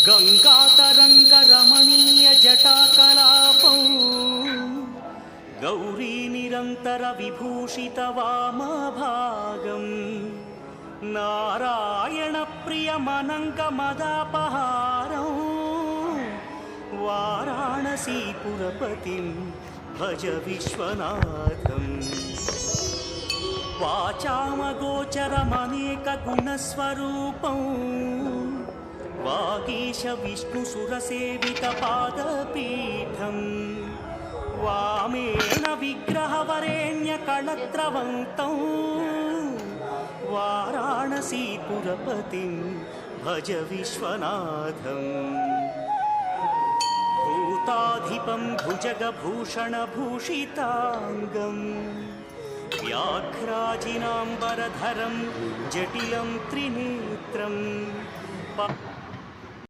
गङ्गातरङ्गरमणीयजटाकलापौ गौरीनिरन्तरविभूषितवामभागम् नारायणप्रियमनङ्गमदापहारौ वाराणसीपुरपतिं भज विश्वनाथम् वाचामगोचरमनेकगुणस्वरूपं वागीश विष्णुसुरसेवितपादपीठम् वामेन विग्रहवरेण्यकळत्रवन्तं वाराणसीपुरपतिं भज विश्वनाथम् भूताधिपं भुजगभूषणभूषिताङ्गम् व्याघ्राजिनाम्बरधरं जटिलं त्रिनेत्रम्